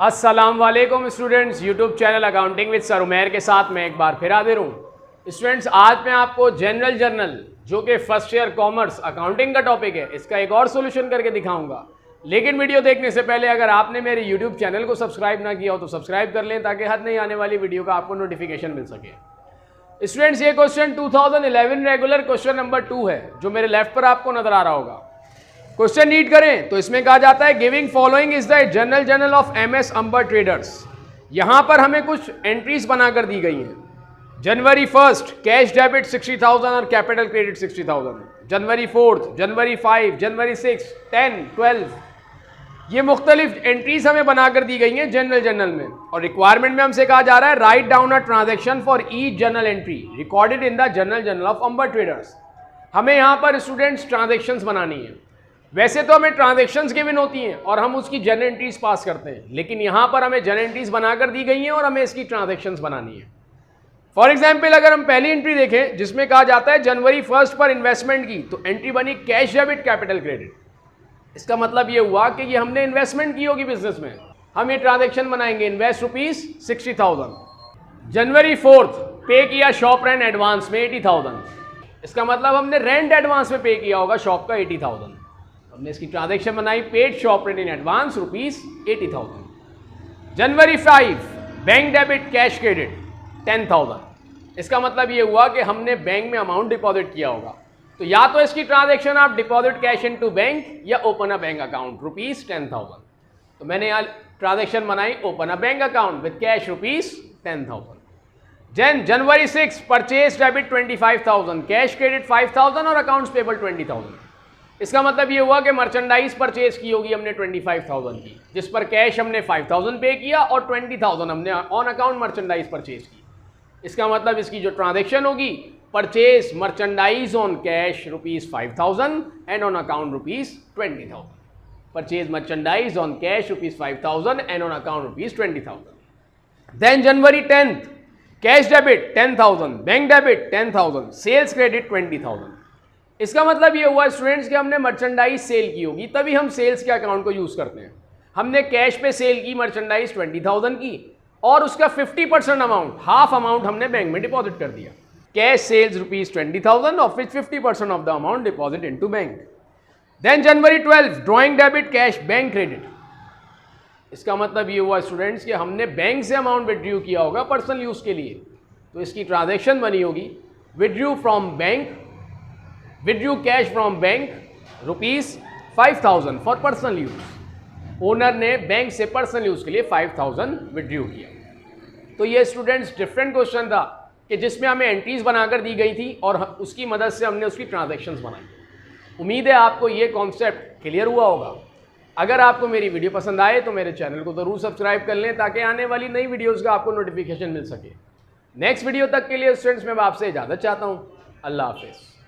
अस्सलाम वालेकुम students, YouTube channel accounting with sir Umair के साथ मैं एक बार फिर हाजिर हूँ। स्टूडेंट्स, आज मैं आपको जनरल जर्नल जो कि फर्स्ट ईयर कॉमर्स अकाउंटिंग का टॉपिक है, इसका एक और सोल्यूशन करके दिखाऊंगा। लेकिन वीडियो देखने से पहले अगर आपने मेरे यूट्यूब चैनल को सब्सक्राइब ना किया हो तो सब्सक्राइब कर लें ताकि हर नई आने वाली वीडियो का आपको नोटिफिकेशन मिल सके। स्टूडेंट्स, ये क्वेश्चन 2011 रेगुलर क्वेश्चन नंबर 2 है जो मेरे लेफ्ट पर आपको नजर आ रहा होगा। क्वेश्चन रीड करें तो इसमें कहा जाता है giving following is the general journal of MS Amber Traders. यहां पर हमें कुछ एंट्रीज बनाकर दी गई हैं। जनवरी 1 कैश डेबिट 60,000 और कैपिटल क्रेडिट 60,000, जनवरी 4, जनवरी 5, जनवरी 6, 10, 12, ये मुख्तलिफ एंट्रीज हमें बनाकर दी गई हैं जनरल जर्नल में। और रिक्वायरमेंट में हमसे कहा जा रहा है write down a transaction for each journal entry recorded in the general journal of Amber Traders. हमें यहां पर स्टूडेंट्स ट्रांजैक्शंस बनानी है। वैसे तो हमें ट्रांजैक्शंस गिवन होती हैं और हम उसकी जर्नल एंट्रीज पास करते हैं, लेकिन यहां पर हमें जर्नल एंट्रीज बनाकर दी गई हैं और हमें इसकी ट्रांजैक्शंस बनानी है। फॉर एग्जांपल, अगर हम पहली एंट्री देखें जिसमें कहा जाता है जनवरी 1 पर इन्वेस्टमेंट की, तो एंट्री बनी कैश डेबिट कैपिटल क्रेडिट। इसका मतलब ये हुआ कि ये हमने इन्वेस्टमेंट की होगी बिजनेस में। हम ये ट्रांजैक्शन बनाएंगे, इन्वेस्ट रुपीज 60,000। जनवरी 4 पे किया शॉप रेंट एडवांस में 80,000। इसका मतलब हमने रेंट एडवांस में पे किया होगा शॉप का 80,000। हमने इसकी ट्रांजैक्शन बनाई paid shop rent in advance rupees 80,000। January 5 bank debit cash credit 10,000। इसका मतलब ये हुआ कि हमने बैंक में अमाउंट डिपॉजिट किया होगा। तो या तो इसकी ट्रांजैक्शन आप डिपॉजिट कैश इनटू बैंक या open a bank account rupees 10,000। तो मैंने यहाँ ट्रांजैक्शन बनाई open a bank account with cash rupees 10,000। January 6 purchase debit 25,000, cash credit 5,000 और अकाउंट्स पेबल 20,000। इसका मतलब ये हुआ कि मर्चेंडाइज परचेज की होगी हमने 25,000 की, जिस पर कैश हमने 5,000 पे किया और 20,000 हमने ऑन अकाउंट मर्चेंडाइज परचेज की। इसका मतलब इसकी जो ट्रांजैक्शन होगी purchase merchandise on cash rupees 5,000 and on account rupees 20,000। Purchase merchandise on cash rupees 5,000 and on account rupees 20,000। Then January 10 cash debit 10,000, bank debit 10,000, sales credit 20,000। इसका मतलब ये हुआ स्टूडेंट्स कि हमने मर्चेंडाइज सेल की होगी, तभी हम सेल्स के अकाउंट को यूज करते हैं। हमने कैश पे सेल की मर्चेंडाइज 20,000 की और उसका 50% अमाउंट, हाफ अमाउंट हमने बैंक में डिपॉजिट कर दिया। Cash sales rupees 20,000 of which 50% of the amount deposit into bank. Then January 12 drawing debit cash bank credit. इसका मतलब ये हुआ स्टूडेंट्स कि हमने बैंक से अमाउंट विड्रॉ किया होगा पर्सनल यूज के लिए, तो इसकी ट्रांजैक्शन बनी होगी withdraw from bank, withdraw cash from bank rupees 5,000 for personal use. Owner ने बैंक से पर्सनल यूज के लिए 5,000 विड्रॉ किया। तो ये स्टूडेंट्स डिफरेंट क्वेश्चन था कि जिसमें हमें एंट्रीज बनाकर दी गई थी और उसकी मदद से हमने उसकी ट्रांजैक्शंस बनाई। उम्मीद है आपको ये कॉन्सेप्ट क्लियर हुआ होगा। अगर आपको मेरी वीडियो पसंद आए तो मेरे चैनल को ज़रूर सब्सक्राइब कर लें ताकि आने वाली नई वीडियोज़ का आपको नोटिफिकेशन मिल सके। नेक्स्ट वीडियो तक के लिए स्टूडेंट्स मैं आपसे इजाज़त चाहता हूँ। अल्लाह हाफिज़।